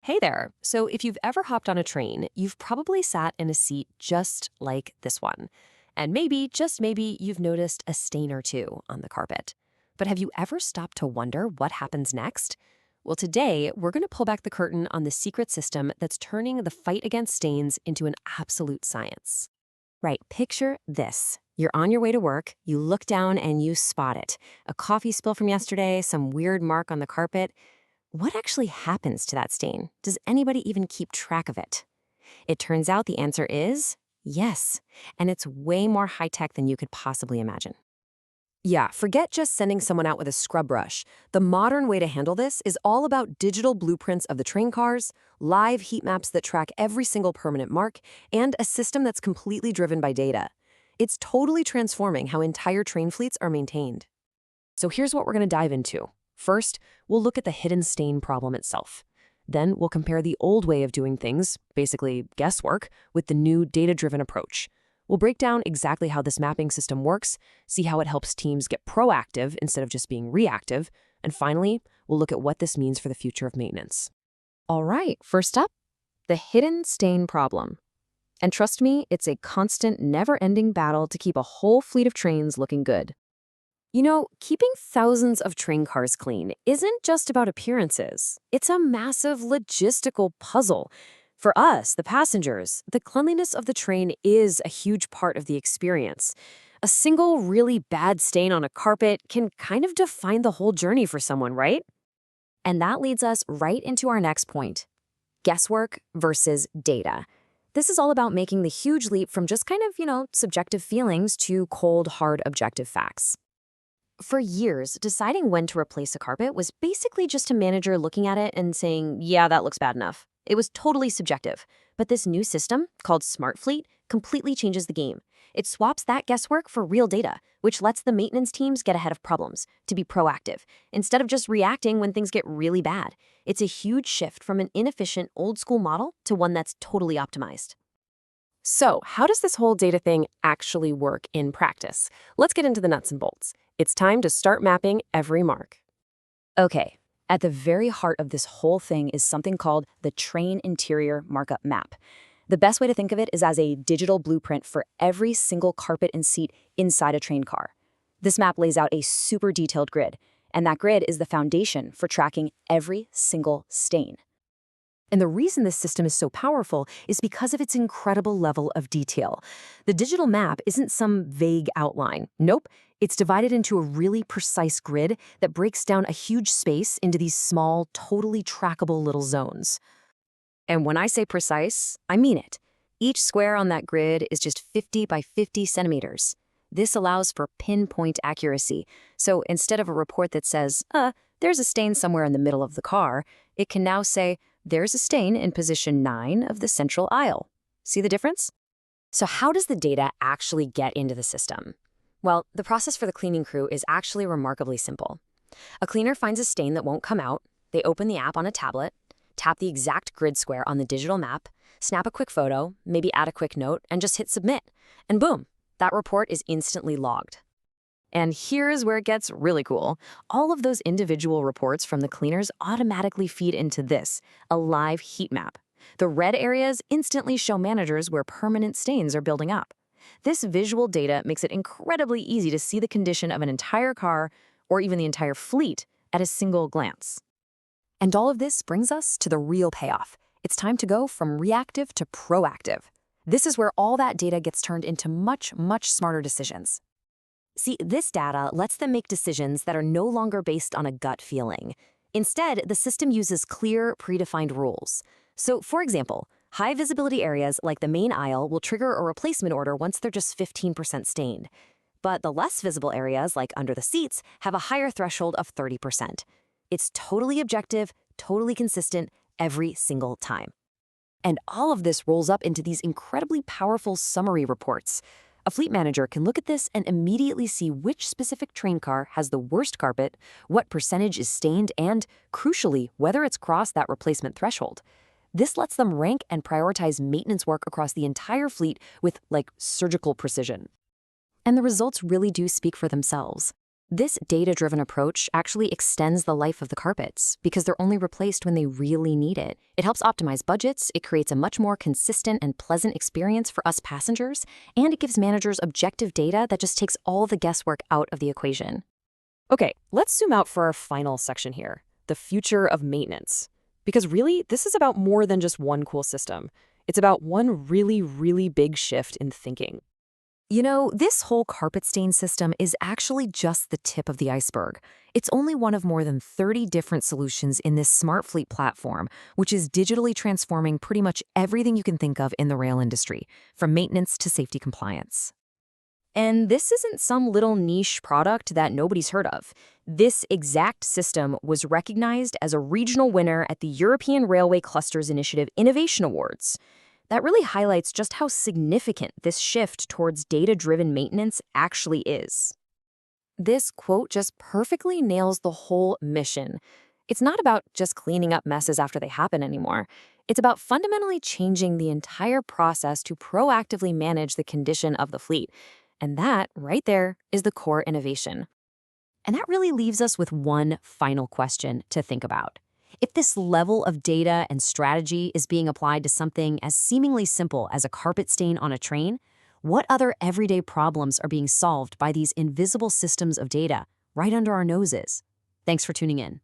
Hey there. So, if you've ever hopped on a train, you've probably sat in a seat just like this one. And maybe, just maybe, you've noticed a stain or two on the carpet. But have you ever stopped to wonder what happens next? Well, today, we're going to pull back the curtain on the secret system that's turning the fight against stains into an absolute science. Right, picture this. You're on your way to work, you look down and you spot it. A coffee spill from yesterday, some weird mark on the carpet. What actually happens to that stain? Does anybody even keep track of it? It turns out the answer is yes, and it's way more high-tech than you could possibly imagine. Yeah, forget just sending someone out with a scrub brush. The modern way to handle this is all about digital blueprints of the train cars, live heat maps that track every single permanent mark, and a system that's completely driven by data. It's totally transforming how entire train fleets are maintained. So here's what we're going to dive into. First, we'll look at the hidden stain problem itself. Then we'll compare the old way of doing things, basically guesswork, with the new data-driven approach. We'll break down exactly how this mapping system works, see how it helps teams get proactive instead of just being reactive, and finally, we'll look at what this means for the future of maintenance. All right, first up, the hidden stain problem. And trust me, it's a constant, never-ending battle to keep a whole fleet of trains looking good. You know, keeping thousands of train cars clean isn't just about appearances. It's a massive logistical puzzle. For us, the passengers, the cleanliness of the train is a huge part of the experience. A single really bad stain on a carpet can kind of define the whole journey for someone, right? And that leads us right into our next point: guesswork versus data. This is all about making the huge leap from just kind of, subjective feelings to cold, hard, objective facts. For years, deciding when to replace a carpet was basically just a manager looking at it and saying, yeah, that looks bad enough. It was totally subjective. But this new system, called SmartFleet, completely changes the game. It swaps that guesswork for real data, which lets the maintenance teams get ahead of problems, to be proactive, instead of just reacting when things get really bad. It's a huge shift from an inefficient, old-school model to one that's totally optimized. So, how does this whole data thing actually work in practice? Let's get into the nuts and bolts. It's time to start mapping every mark. Okay, at the very heart of this whole thing is something called the train interior markup map. The best way to think of it is as a digital blueprint for every single carpet and seat inside a train car. This map lays out a super detailed grid, and that grid is the foundation for tracking every single stain. And the reason this system is so powerful is because of its incredible level of detail. The digital map isn't some vague outline. Nope, it's divided into a really precise grid that breaks down a huge space into these small, totally trackable little zones. And when I say precise, I mean it. Each square on that grid is just 50 by 50 centimeters. This allows for pinpoint accuracy. So instead of a report that says, there's a stain somewhere in the middle of the car, it can now say, there's a stain in position 9 of the central aisle. See the difference? So how does the data actually get into the system? Well, the process for the cleaning crew is actually remarkably simple. A cleaner finds a stain that won't come out, they open the app on a tablet, tap the exact grid square on the digital map, snap a quick photo, maybe add a quick note, and just hit submit. And boom, that report is instantly logged. And here's where it gets really cool. All of those individual reports from the cleaners automatically feed into this, a live heat map. The red areas instantly show managers where permanent stains are building up. This visual data makes it incredibly easy to see the condition of an entire car, or even the entire fleet, at a single glance. And all of this brings us to the real payoff. It's time to go from reactive to proactive. This is where all that data gets turned into much, much smarter decisions. See, this data lets them make decisions that are no longer based on a gut feeling. Instead, the system uses clear, predefined rules. So, for example, high visibility areas like the main aisle will trigger a replacement order once they're just 15% stained. But the less visible areas, like under the seats, have a higher threshold of 30%. It's totally objective, totally consistent, every single time. And all of this rolls up into these incredibly powerful summary reports. A fleet manager can look at this and immediately see which specific train car has the worst carpet, what percentage is stained, and, crucially, whether it's crossed that replacement threshold. This lets them rank and prioritize maintenance work across the entire fleet with, surgical precision. And the results really do speak for themselves. This data-driven approach actually extends the life of the carpets because they're only replaced when they really need it. It helps optimize budgets, it creates a much more consistent and pleasant experience for us passengers, and it gives managers objective data that just takes all the guesswork out of the equation. Okay, let's zoom out for our final section here, the future of maintenance. Because really, this is about more than just one cool system. It's about one really, really big shift in thinking. This whole carpet stain system is actually just the tip of the iceberg. It's only one of more than 30 different solutions in this SmartFleet platform, which is digitally transforming pretty much everything you can think of in the rail industry, from maintenance to safety compliance. And this isn't some little niche product that nobody's heard of. This exact system was recognized as a regional winner at the European Railway Clusters Initiative Innovation Awards. That really highlights just how significant this shift towards data-driven maintenance actually is. This quote just perfectly nails the whole mission. It's not about just cleaning up messes after they happen anymore. It's about fundamentally changing the entire process to proactively manage the condition of the fleet. And that, right there, is the core innovation. And that really leaves us with one final question to think about. If this level of data and strategy is being applied to something as seemingly simple as a carpet stain on a train, what other everyday problems are being solved by these invisible systems of data right under our noses? Thanks for tuning in.